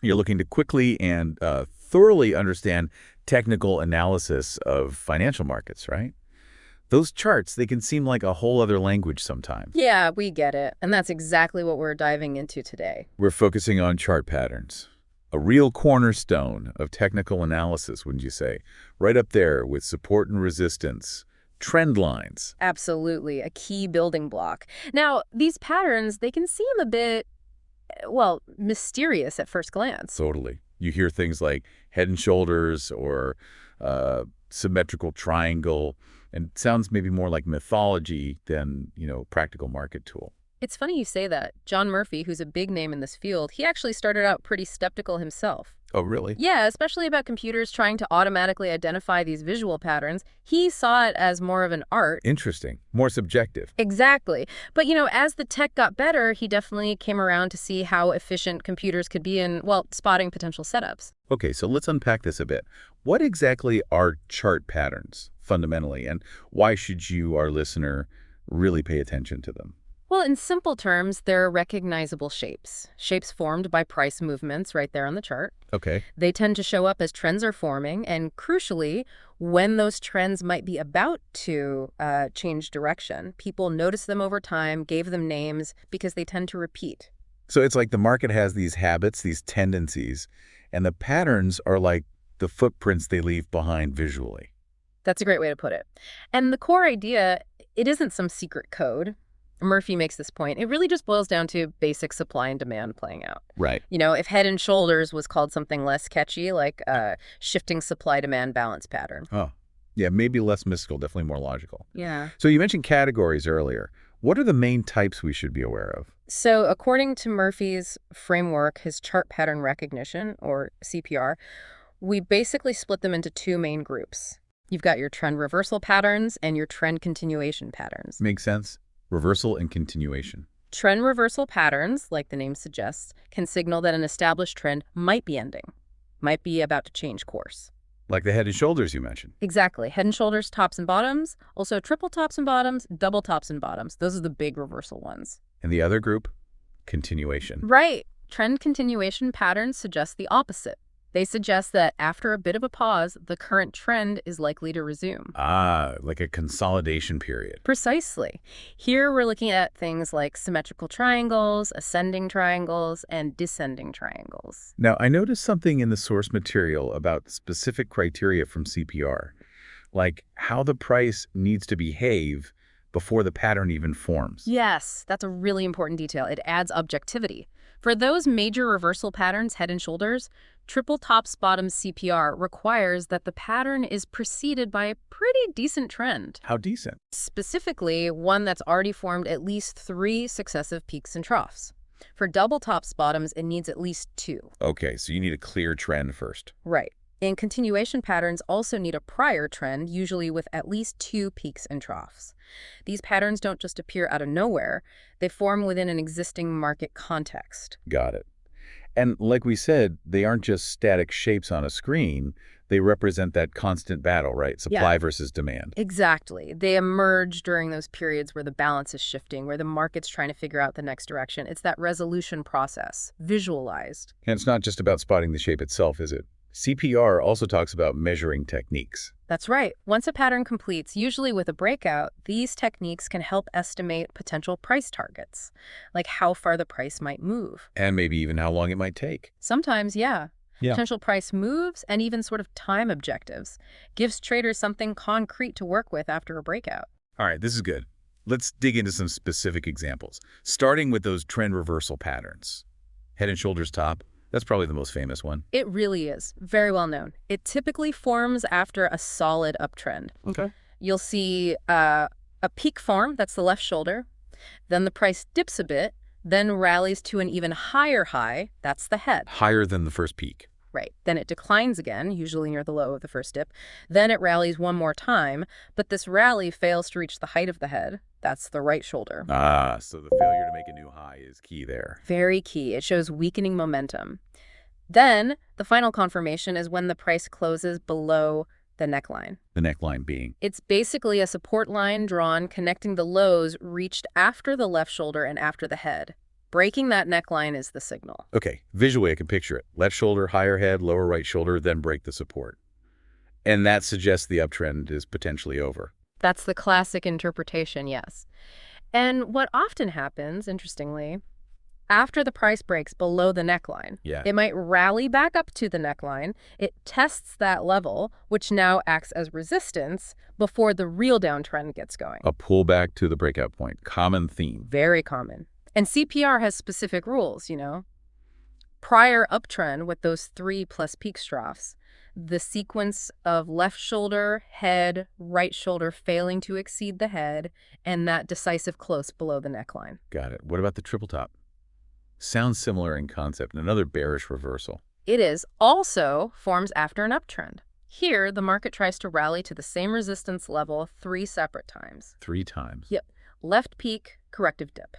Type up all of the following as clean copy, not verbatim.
You're looking to quickly and thoroughly understand technical analysis of financial markets, right? Those charts, they can seem like a whole other language sometimes. Yeah, we get it. And that's exactly what we're diving into today. We're focusing on chart patterns, a real cornerstone of technical analysis, wouldn't you say? Right up there with support and resistance, trend lines. Absolutely, a key building block. Now, these patterns, they can seem a bit, well, mysterious at first glance. Totally. You hear things like head and shoulders or symmetrical triangle, and it sounds maybe more like mythology than, practical market tool. It's funny you say that. John Murphy, who's a big name in this field, he actually started out pretty skeptical himself. Oh, really? Yeah, especially about computers trying to automatically identify these visual patterns. He saw it as more of an art. Interesting. More subjective. Exactly. But, as the tech got better, he definitely came around to see how efficient computers could be in, well, spotting potential setups. Okay, so let's unpack this a bit. What exactly are chart patterns, fundamentally, and why should you, our listener, really pay attention to them? Well, in simple terms, they're recognizable shapes. Shapes formed by price movements right there on the chart. Okay. They tend to show up as trends are forming, and crucially, when those trends might be about to change direction, people notice them over time, gave them names, because they tend to repeat. So it's like the market has these habits, these tendencies, and the patterns are like the footprints they leave behind visually. That's a great way to put it. And the core idea, it isn't some secret code. Murphy makes this point. It really just boils down to basic supply and demand playing out. Right. If Head and Shoulders was called something less catchy, like a shifting supply-demand balance pattern. Oh, yeah, maybe less mystical, definitely more logical. Yeah. So you mentioned categories earlier. What are the main types we should be aware of? So according to Murphy's framework, his chart pattern recognition, or CPR, we basically split them into two main groups. You've got your trend reversal patterns and your trend continuation patterns. Makes sense? Reversal and continuation. Trend reversal patterns, like the name suggests, can signal that an established trend might be ending, might be about to change course. Like the head and shoulders you mentioned. Exactly. Head and shoulders, tops and bottoms, also triple tops and bottoms, double tops and bottoms. Those are the big reversal ones. And the other group? Continuation. Right. Trend continuation patterns suggest the opposite. They suggest that after a bit of a pause, the current trend is likely to resume. Ah, like a consolidation period. Precisely. Here we're looking at things like symmetrical triangles, ascending triangles, and descending triangles. Now, I noticed something in the source material about specific criteria from CPR, like how the price needs to behave before the pattern even forms. Yes, that's a really important detail. It adds objectivity. For those major reversal patterns, head and shoulders, triple tops bottoms CPR requires that the pattern is preceded by a pretty decent trend. How decent? Specifically, one that's already formed at least 3 successive peaks and troughs. For double tops bottoms, it needs at least 2. Okay, so you need a clear trend first. Right. And continuation patterns also need a prior trend, usually with at least 2 peaks and troughs. These patterns don't just appear out of nowhere. They form within an existing market context. Got it. And like we said, they aren't just static shapes on a screen. They represent that constant battle, right? Supply versus demand. Exactly. They emerge during those periods where the balance is shifting, where the market's trying to figure out the next direction. It's that resolution process, visualized. And it's not just about spotting the shape itself, is it? CPR also talks about measuring techniques. That's right. Once a pattern completes, usually with a breakout, these techniques can help estimate potential price targets, like how far the price might move. And maybe even how long it might take. Sometimes, yeah. Yeah. Potential price moves and even sort of time objectives gives traders something concrete to work with after a breakout. All right, this is good. Let's dig into some specific examples, starting with those trend reversal patterns. Head and shoulders top. That's probably the most famous one. It really is. Very well known. It typically forms after a solid uptrend. Okay. You'll see a peak form, that's the left shoulder. Then the price dips a bit, then rallies to an even higher high, that's the head. Higher than the first peak. Right. Then it declines again, usually near the low of the first dip. Then it rallies one more time, but this rally fails to reach the height of the head. That's the right shoulder. Ah, so the failure to make a new high is key there. Very key. It shows weakening momentum. Then the final confirmation is when the price closes below the neckline. The neckline being? It's basically a support line drawn connecting the lows reached after the left shoulder and after the head. Breaking that neckline is the signal. Okay, visually I can picture it. Left shoulder, higher head, lower right shoulder, then break the support. And that suggests the uptrend is potentially over. That's the classic interpretation, yes. And what often happens, interestingly, after the price breaks below the neckline, Yeah. it might rally back up to the neckline. It tests that level, which now acts as resistance before the real downtrend gets going. A pullback to the breakout point. Common theme. Very common. And CPR has specific rules, you know. Prior uptrend with those 3+ peak troughs, the sequence of left shoulder, head, right shoulder failing to exceed the head, and that decisive close below the neckline. Got it. What about the triple top? Sounds similar in concept. Another bearish reversal. It is also forms after an uptrend. Here, the market tries to rally to the same resistance level 3 separate times. 3 times. Yep. Left peak, corrective dip.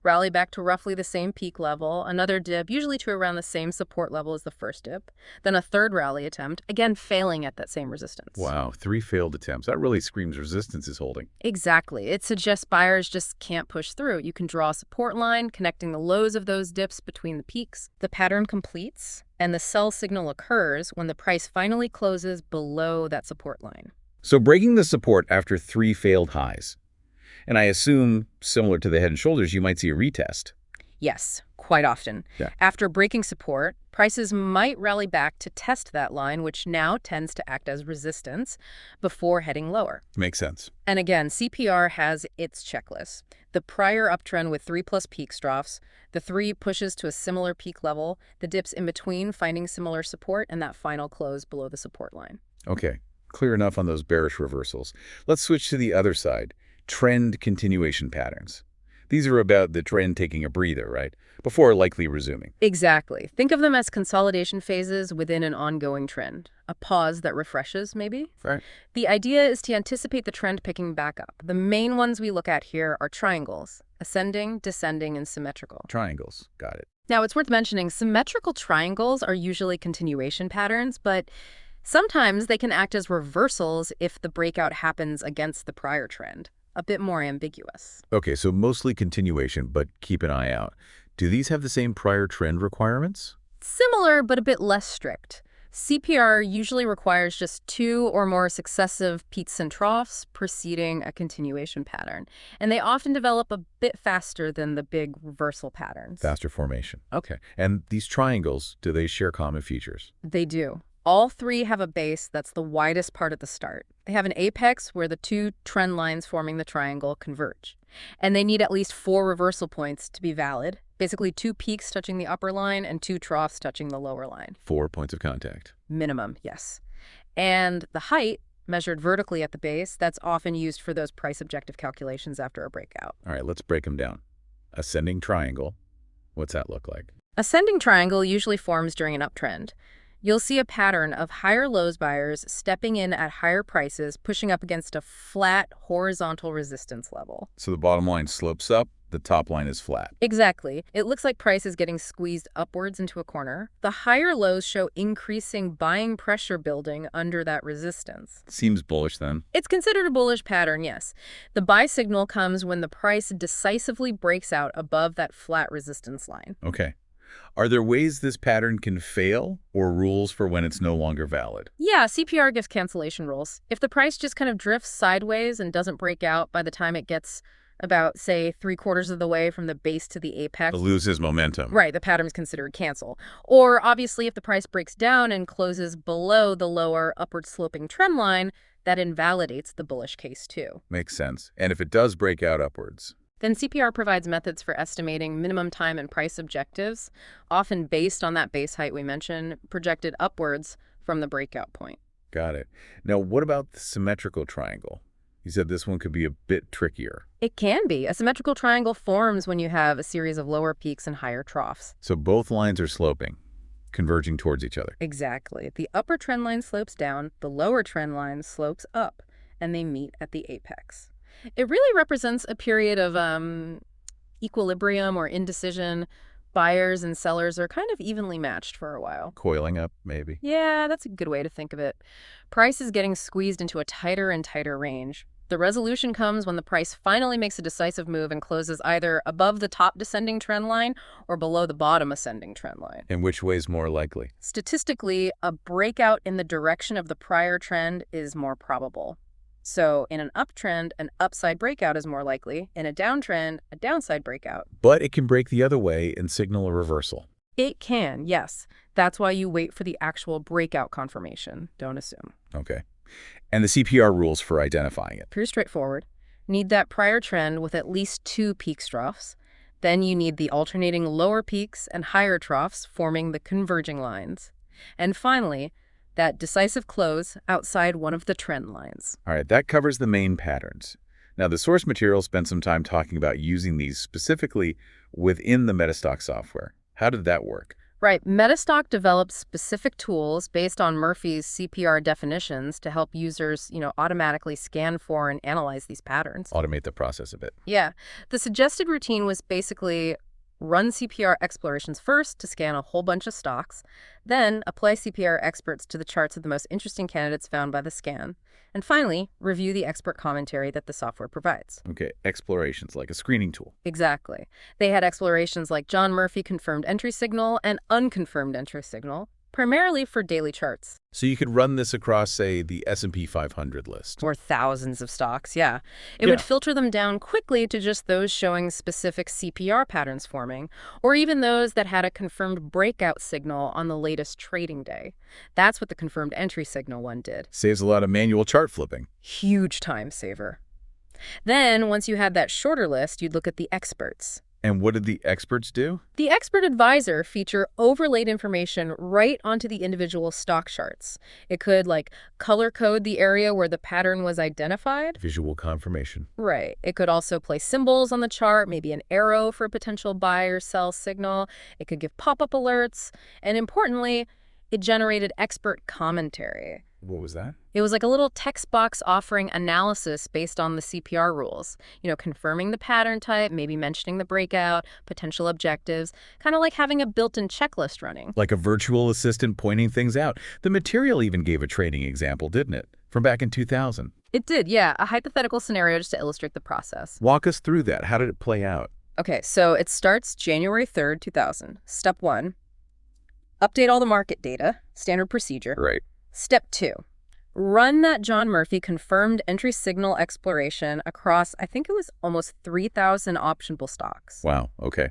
Rally back to roughly the same peak level, another dip, usually to around the same support level as the first dip, then a third rally attempt, again failing at that same resistance. Wow, 3 failed attempts. That really screams resistance is holding. Exactly. It suggests buyers just can't push through. You can draw a support line connecting the lows of those dips between the peaks. The pattern completes, and the sell signal occurs when the price finally closes below that support line. So breaking the support after 3 failed highs. And I assume, similar to the head and shoulders, you might see a retest. Yes, quite often. Yeah. After breaking support, prices might rally back to test that line, which now tends to act as resistance before heading lower. Makes sense. And again, CPR has its checklist. The prior uptrend with 3+ peak troughs, the 3 pushes to a similar peak level, the dips in between finding similar support, and that final close below the support line. Okay, clear enough on those bearish reversals. Let's switch to the other side. Trend continuation patterns. These are about the trend taking a breather, right? Before likely resuming. Exactly. Think of them as consolidation phases within an ongoing trend. A pause that refreshes, maybe? Right. The idea is to anticipate the trend picking back up. The main ones we look at here are triangles: ascending, descending, and symmetrical. Triangles. Got it. Now, it's worth mentioning, symmetrical triangles are usually continuation patterns, but sometimes they can act as reversals if the breakout happens against the prior trend. A bit more ambiguous. Okay, so mostly continuation, but keep an eye out. Do these have the same prior trend requirements? Similar, but a bit less strict. CPR usually requires just 2 or more successive peaks and troughs preceding a continuation pattern, and they often develop a bit faster than the big reversal patterns. Faster formation. Okay. And these triangles, do they share common features? They do. All 3 have a base that's the widest part at the start. They have an apex where the 2 trend lines forming the triangle converge. And they need at least 4 reversal points to be valid. Basically 2 peaks touching the upper line and 2 troughs touching the lower line. 4 points of contact. Minimum, yes. And the height, measured vertically at the base, that's often used for those price objective calculations after a breakout. All right, let's break them down. Ascending triangle. What's that look like? Ascending triangle usually forms during an uptrend. You'll see a pattern of higher lows buyers stepping in at higher prices, pushing up against a flat horizontal resistance level. So the bottom line slopes up, the top line is flat. Exactly. It looks like price is getting squeezed upwards into a corner. The higher lows show increasing buying pressure building under that resistance. Seems bullish then. It's considered a bullish pattern, yes. The buy signal comes when the price decisively breaks out above that flat resistance line. Okay. Are there ways this pattern can fail or rules for when it's no longer valid? Yeah, CPR gives cancellation rules. If the price just kind of drifts sideways and doesn't break out by the time it gets about, say, 3/4 of the way from the base to the apex. It loses momentum. Right, the pattern is considered cancel. Or obviously if the price breaks down and closes below the lower upward sloping trend line, that invalidates the bullish case too. Makes sense. And if it does break out upwards? Then CPR provides methods for estimating minimum time and price objectives, often based on that base height we mentioned, projected upwards from the breakout point. Got it. Now, what about the symmetrical triangle? You said this one could be a bit trickier. It can be. A symmetrical triangle forms when you have a series of lower peaks and higher troughs. So both lines are sloping, converging towards each other. Exactly. The upper trend line slopes down, the lower trend line slopes up, and they meet at the apex. It really represents a period of equilibrium or indecision. Buyers and sellers are kind of evenly matched for a while. Coiling up, maybe. Yeah, that's a good way to think of it. Price is getting squeezed into a tighter and tighter range. The resolution comes when the price finally makes a decisive move and closes either above the top descending trend line or below the bottom ascending trend line. And which way is more likely? Statistically, a breakout in the direction of the prior trend is more probable. So in an uptrend, an upside breakout is more likely. In a downtrend, a downside breakout. But it can break the other way and signal a reversal. It can, yes. That's why you wait for the actual breakout confirmation. Don't assume. Okay. And the CPR rules for identifying it. Pretty straightforward. Need that prior trend with at least 2 peak troughs. Then you need the alternating lower peaks and higher troughs forming the converging lines. And finally, that decisive close outside one of the trend lines. All right, that covers the main patterns. Now, the source material spent some time talking about using these specifically within the Metastock software. How did that work? Right. Metastock develops specific tools based on Murphy's CPR definitions to help users, automatically scan for and analyze these patterns. Automate the process a bit. Yeah. The suggested routine was basically run CPR explorations first to scan a whole bunch of stocks, then apply CPR experts to the charts of the most interesting candidates found by the scan, and finally, review the expert commentary that the software provides. Okay, explorations, like a screening tool. Exactly. They had explorations like John Murphy confirmed entry signal and unconfirmed entry signal, primarily for daily charts. So you could run this across, say, the S&P 500 list. Or thousands of stocks, yeah. It would filter them down quickly to just those showing specific CPR patterns forming, or even those that had a confirmed breakout signal on the latest trading day. That's what the confirmed entry signal one did. Saves a lot of manual chart flipping. Huge time saver. Then, once you had that shorter list, you'd look at the experts. And what did the experts do? The expert advisor feature overlaid information right onto the individual stock charts. It could, color code the area where the pattern was identified. Visual confirmation. Right. It could also place symbols on the chart, maybe an arrow for a potential buy or sell signal. It could give pop-up alerts. And importantly, it generated expert commentary. What was that? It was like a little text box offering analysis based on the CPR rules, confirming the pattern type, maybe mentioning the breakout, potential objectives, kind of like having a built-in checklist running. Like a virtual assistant pointing things out. The material even gave a trading example, didn't it? From back in 2000. It did, yeah. A hypothetical scenario just to illustrate the process. Walk us through that. How did it play out? Okay, so it starts January 3rd, 2000. Step 1, update all the market data, standard procedure. Right. Step 2, run that John Murphy confirmed entry signal exploration across, I think it was almost 3,000 optionable stocks. Wow, okay.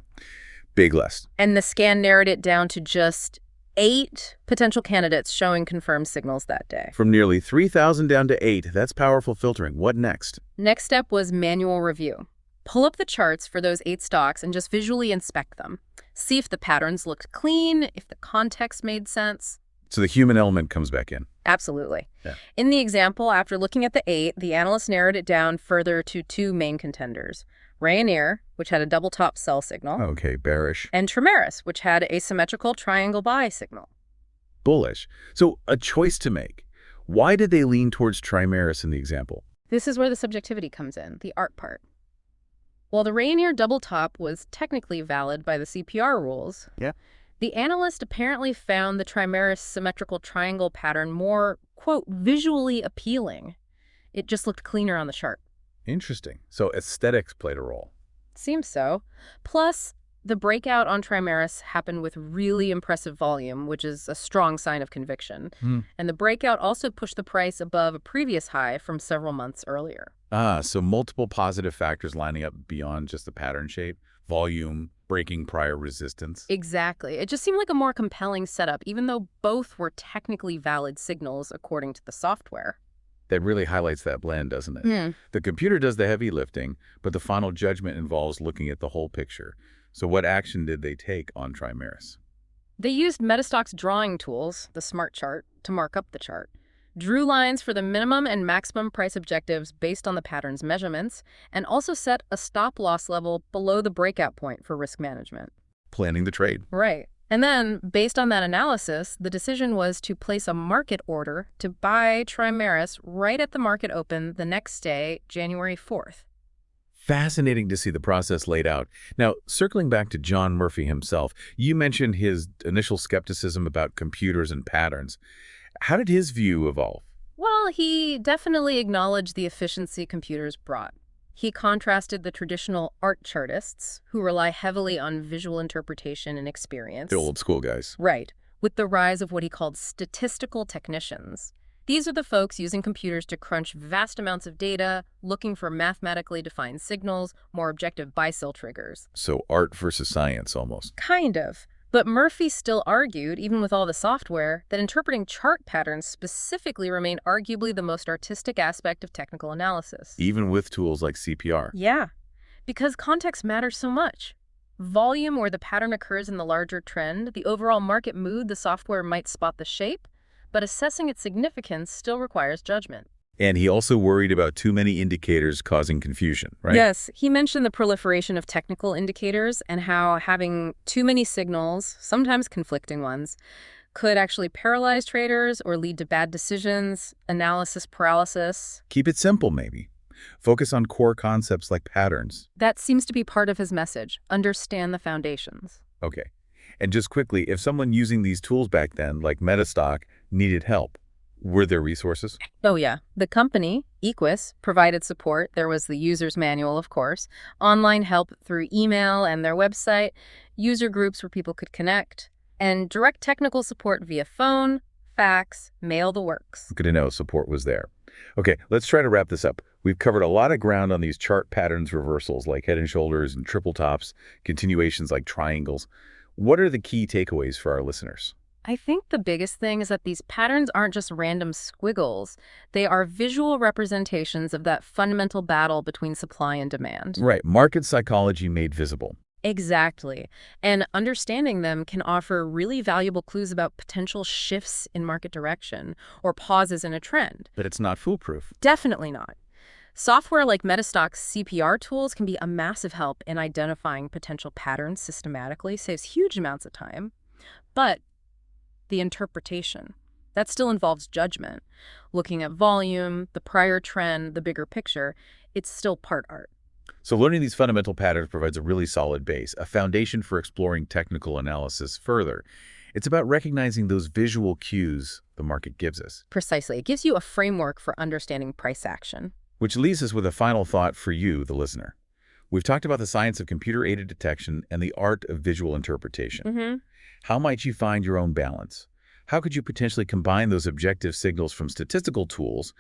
Big list. And the scan narrowed it down to just 8 potential candidates showing confirmed signals that day. From nearly 3,000 down to 8. That's powerful filtering. What next? Next step was manual review. Pull up the charts for those 8 stocks and just visually inspect them. See if the patterns looked clean, if the context made sense. So the human element comes back in. Absolutely. Yeah. In the example, after looking at the 8, the analyst narrowed it down further to 2 main contenders. Rayonier, which had a double top sell signal. Okay, bearish. And Trimeris, which had a symmetrical triangle buy signal. Bullish. So a choice to make. Why did they lean towards Trimeris in the example? This is where the subjectivity comes in, the art part. While the Rayonier double top was technically valid by the CPR rules, the analyst apparently found the Trimeris symmetrical triangle pattern more, quote, visually appealing. It just looked cleaner on the chart. Interesting. So aesthetics played a role. Seems so. Plus, the breakout on Trimeris happened with really impressive volume, which is a strong sign of conviction. And the breakout also pushed the price above a previous high from several months earlier. So multiple positive factors lining up beyond just the pattern shape, volume, breaking prior resistance. Exactly. It just seemed like a more compelling setup, even though both were technically valid signals according to the software. That really highlights that blend, doesn't it? The computer does the heavy lifting, but the final judgment involves looking at the whole picture. So what action did they take on Trimeris? They used Metastock's drawing tools, the smart chart, to mark up the chart. Drew lines for the minimum and maximum price objectives based on the pattern's measurements, and also set a stop-loss level below the breakout point for risk management. Planning the trade. Right. And then, based on that analysis, the decision was to place a market order to buy Trimeris right at the market open the next day, January 4th. Fascinating to see the process laid out. Now, circling back to John Murphy himself, you mentioned his initial skepticism about computers and patterns. How did his view evolve? Well, Well, he definitely acknowledged the efficiency computers brought. He contrasted the traditional art chartists, who rely heavily on visual interpretation and The experience, old school guys. right, with the rise of what he called statistical technicians. These are the folks using computers to crunch vast amounts of data, looking for mathematically defined signals, more objective buy-sell triggers. So art versus science, almost. Kind of. But Murphy still argued, even with all the software, that interpreting chart patterns specifically remained arguably the most artistic aspect of technical analysis. Even with tools like CPR. Yeah, because context matters so much. Volume, where the pattern occurs in the larger trend, the overall market mood, the software might spot the shape, but assessing its significance still requires judgment. And he also worried about too many indicators causing confusion, right? Yes, he mentioned the proliferation of technical indicators and how having too many signals, sometimes conflicting ones, could actually paralyze traders or lead to bad decisions, analysis paralysis. Keep it simple, maybe. Focus on core concepts like patterns. That seems to be part of his message. Understand the foundations. Okay. And just quickly, if someone using these tools back then, like Metastock, needed help, were there resources? Oh yeah, the company, Equus, provided support. There was the user's manual, of course, online help through email and their website, user groups where people could connect, and direct technical support via phone, fax, mail, the works. Good to know support was there. Okay, let's try to wrap this up. We've covered a lot of ground on these chart patterns reversals like head and shoulders and triple tops, continuations like triangles. What are the key takeaways for our listeners? I think the biggest thing is that these patterns aren't just random squiggles. They are visual representations of that fundamental battle between supply and demand. Right, market psychology made visible. Exactly. And understanding them can offer really valuable clues about potential shifts in market direction or pauses in a trend. But it's not foolproof. Definitely not. Software like Metastock's CPR tools can be a massive help in identifying potential patterns systematically, saves huge amounts of time. But the interpretation, that still involves judgment. Looking at volume, the prior trend, the bigger picture, it's still part art. So learning these fundamental patterns provides a really solid base, a foundation for exploring technical analysis further. It's about recognizing those visual cues the market gives us. Precisely. It gives you a framework for understanding price action. Which leaves us with a final thought for you, the listener. We've talked about the science of computer-aided detection and the art of visual interpretation. How might you find your own balance? How could you potentially combine those objective signals from statistical tools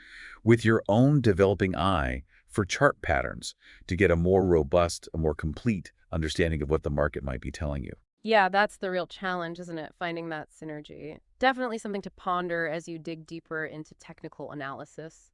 with your own developing eye for chart patterns to get a more robust, a more complete understanding of what the market might be telling you? Yeah, that's the real challenge, isn't it? Finding that synergy. Definitely something to ponder as you dig deeper into technical analysis.